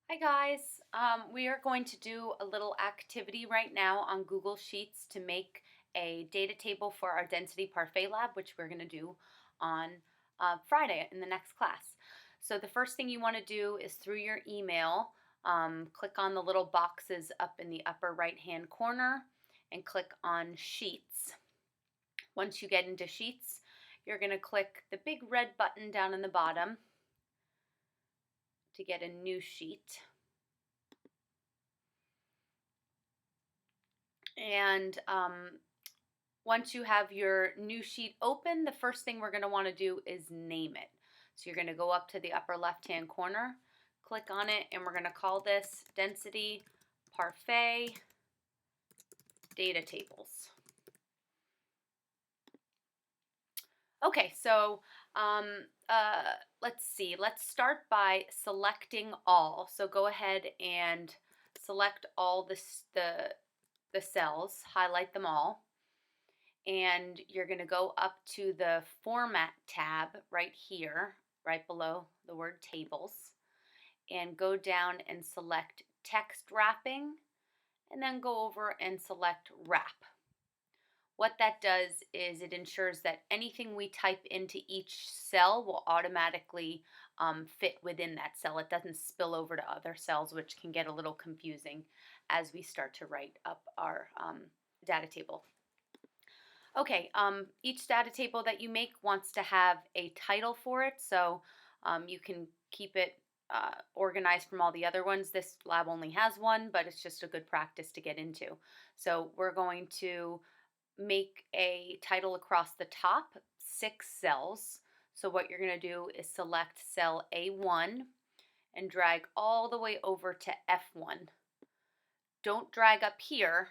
Hi guys, we are going to do a little activity right now on Google Sheets to make a data table for our density parfait lab, which we're going to do on Friday in the next class. So the first thing you want to do is through your email, click on the little boxes up in the upper right hand corner and click on Sheets. Once you get into Sheets, you're going to click the big red button down in the bottom to get a new sheet. And once you have your new sheet open, the first thing we're going to want to do is name it. So you're going to go up to the upper left-hand corner, click on it, and we're going to call this Density Parfait Data Tables. Okay, so let's see. Let's start by selecting all. So go ahead and select all the cells, highlight them all. And you're going to go up to the Format tab right here, right below the word Tables, and go down and select Text Wrapping, and then go over and select Wrap. What that does is it ensures that anything we type into each cell will automatically fit within that cell. It doesn't spill over to other cells, which can get a little confusing as we start to write up our data table. Okay, each data table that you make wants to have a title for it, so you can keep it organized from all the other ones. This lab only has one, but it's just a good practice to get into. So we're going to make a title across the top, 6 cells. So what you're going to do is select cell A1 and drag all the way over to F1. Don't drag up here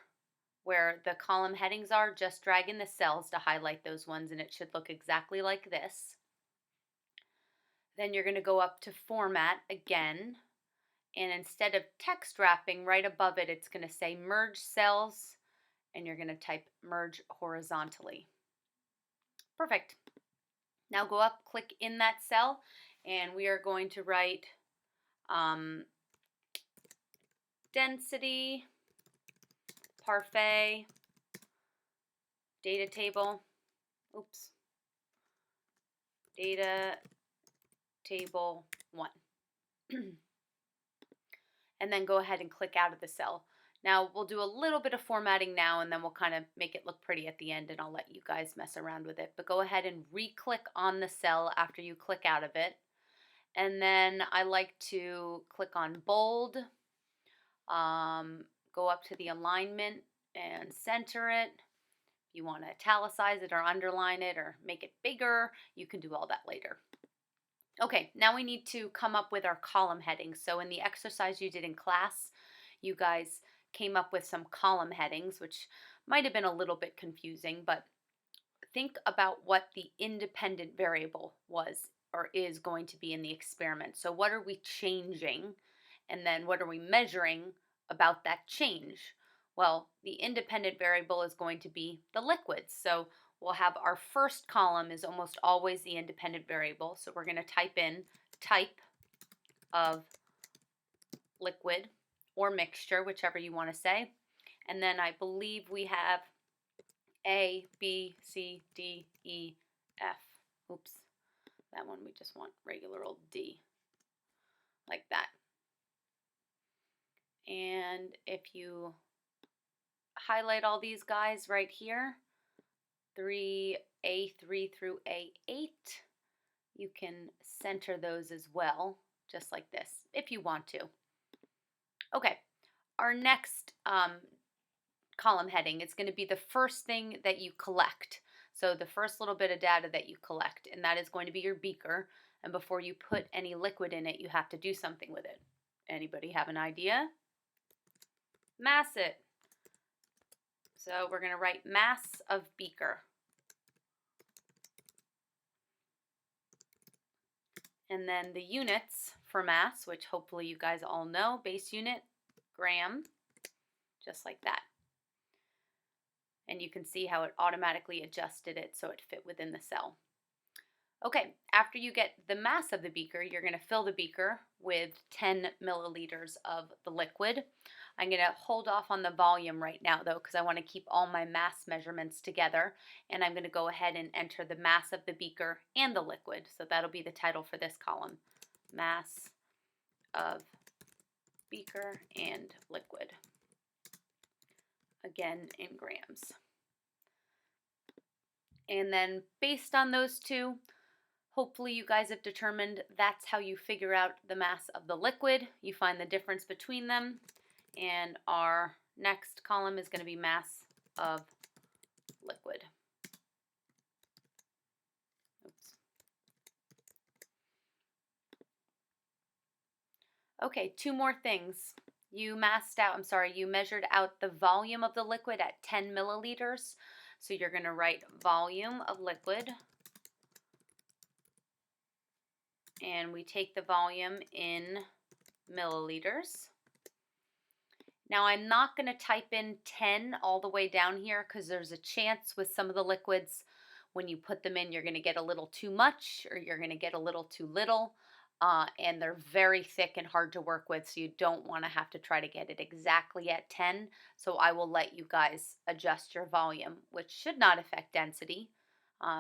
where the column headings are, just drag in the cells to highlight those ones, and it should look exactly like this. Then you're going to go up to Format again, and instead of text wrapping, right above it, it's going to say Merge Cells, and you're going to type Merge Horizontally. Perfect. Now go up, click in that cell, and we are going to write Density Parfait Data Table. Oops. Data Table 1. And then go ahead and click out of the cell. Now we'll do a little bit of formatting now, and then we'll kind of make it look pretty at the end, and I'll let you guys mess around with it. But go ahead and re-click on the cell after you click out of it. And then I like to click on bold, go up to the alignment and center it. If you want to italicize it or underline it or make it bigger, you can do all that later. Okay, now we need to come up with our column headings. So in the exercise you did in class, you guys came up with some column headings, which might have been a little bit confusing, but think about what the independent variable was or is going to be in the experiment. So what are we changing? And then what are we measuring about that change? Well, the independent variable is going to be the liquids. So we'll have our first column is almost always the independent variable. So we're going to type in type of liquid or mixture, whichever you want to say. And then I believe we have A, B, C, D, E, F. Oops, that one we just want regular old D, like that. And if you highlight all these guys right here, A3 through A8, you can center those as well, just like this, if you want to. Okay, our next column heading is going to be the first thing that you collect. So the first little bit of data that you collect, and that is going to be your beaker. And before you put any liquid in it, you have to do something with it. Anybody have an idea? Mass it. So we're going to write mass of beaker. And then the units for mass, which hopefully you guys all know, base unit, gram, just like that. And you can see how it automatically adjusted it so it fit within the cell. Okay, after you get the mass of the beaker, you're going to fill the beaker with 10 milliliters of the liquid. I'm going to hold off on the volume right now though, because I want to keep all my mass measurements together. And I'm going to go ahead and enter the mass of the beaker and the liquid. So that'll be the title for this column, mass of beaker and liquid, again in grams. And then based on those two, hopefully you guys have determined that's how you figure out the mass of the liquid. You find the difference between them, and our next column is going to be mass of liquid. Oops. Okay, two more things. You measured out the volume of the liquid at 10 milliliters. So you're going to write volume of liquid, and we take the volume in milliliters. Now I'm not going to type in 10 all the way down here because there's a chance with some of the liquids when you put them in you're going to get a little too much or you're going to get a little too little, and they're very thick and hard to work with, so you don't want to have to try to get it exactly at 10. So I will let you guys adjust your volume, which should not affect density,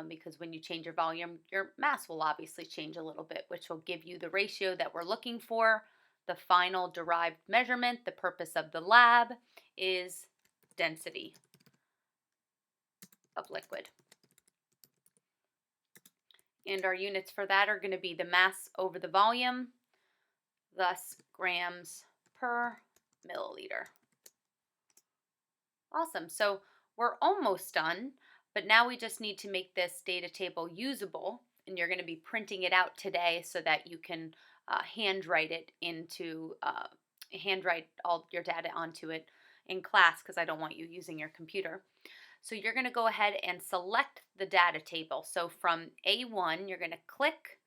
because when you change your volume your mass will obviously change a little bit, which will give you the ratio that we're looking for. The final derived measurement, the purpose of the lab, is density of liquid. And our units for that are going to be the mass over the volume, thus grams per milliliter. Awesome. So we're almost done, but now we just need to make this data table usable, and you're going to be printing it out today so that you can handwrite all your data onto it in class, because I don't want you using your computer. So you're going to go ahead and select the data table. So from A1, you're going to click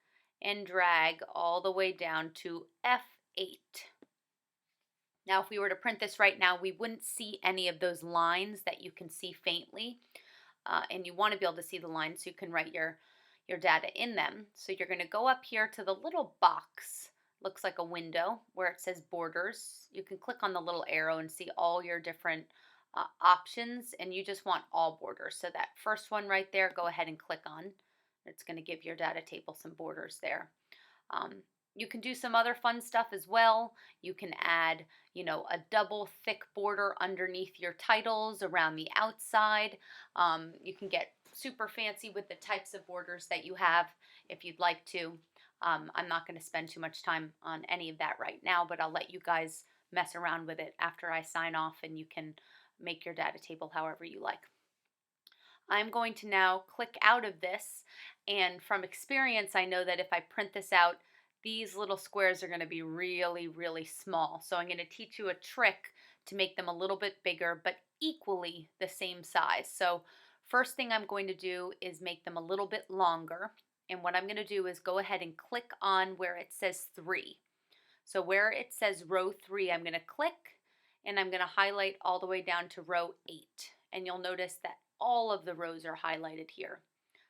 and drag all the way down to F8. Now, if we were to print this right now, we wouldn't see any of those lines that you can see faintly. And you want to be able to see the lines so you can write your data in them. So you're going to go up here to the little box, looks like a window, where it says borders. You can click on the little arrow and see all your different options, and you just want all borders. So that first one right there, go ahead and click on. It's going to give your data table some borders there. You can do some other fun stuff as well. You can add, a double thick border underneath your titles around the outside. You can get super fancy with the types of borders that you have if you'd like to. I'm not going to spend too much time on any of that right now, but I'll let you guys mess around with it after I sign off, and you can make your data table however you like. I'm going to now click out of this, and from experience I know that if I print this out, these little squares are going to be really, really small. So I'm going to teach you a trick to make them a little bit bigger but equally the same size. So first thing I'm going to do is make them a little bit longer, and what I'm going to do is go ahead and click on where it says 3. So where it says row 3, I'm going to click, and I'm going to highlight all the way down to row 8. And you'll notice that all of the rows are highlighted here.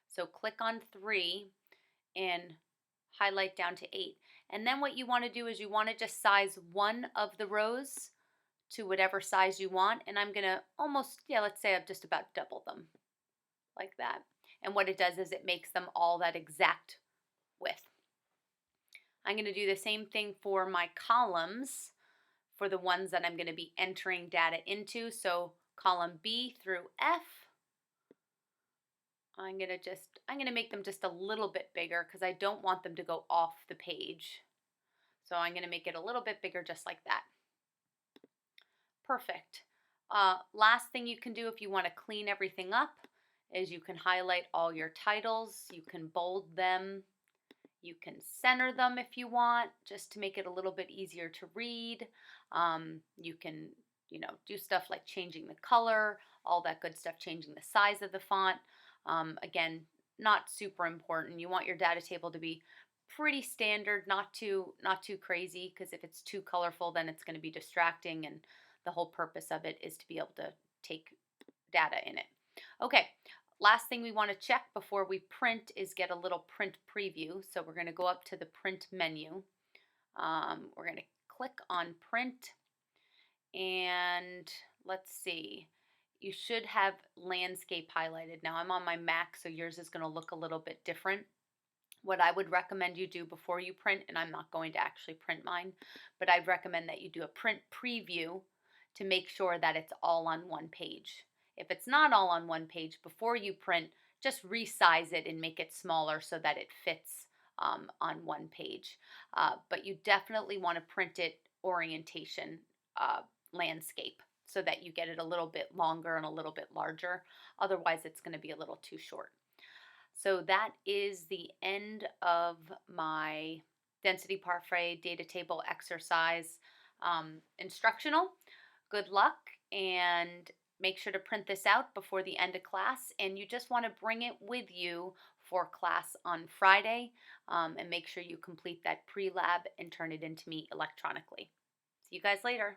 So click on 3 and highlight down to 8. And then what you want to do is you want to just size one of the rows to whatever size you want. And I'm going to let's say I've just about double them like that. And what it does is it makes them all that exact width. I'm going to do the same thing for my columns for the ones that I'm going to be entering data into. So column B through F, I'm going to make them just a little bit bigger because I don't want them to go off the page. So I'm going to make it a little bit bigger just like that. Perfect. Last thing you can do if you want to clean everything up is you can highlight all your titles, you can bold them, you can center them if you want, just to make it a little bit easier to read. You can, do stuff like changing the color, all that good stuff, changing the size of the font. Again, not super important. You want your data table to be pretty standard, not too crazy, because if it's too colorful, then it's going to be distracting, and the whole purpose of it is to be able to take data in it. Okay, last thing we want to check before we print is get a little print preview. So we're going to go up to the print menu. We're going to click on print, and let's see. You should have landscape highlighted. Now I'm on my Mac, so yours is going to look a little bit different. What I would recommend you do before you print, and I'm not going to actually print mine, but I'd recommend that you do a print preview to make sure that it's all on one page. If it's not all on one page before you print, just resize it and make it smaller so that it fits on one page. But you definitely want to print it orientation uh, landscape so that you get it a little bit longer and a little bit larger. Otherwise, it's going to be a little too short. So that is the end of my density parfait data table exercise instructional. Good luck, and make sure to print this out before the end of class. And you just want to bring it with you for class on Friday, and make sure you complete that pre-lab and turn it into me electronically. See you guys later.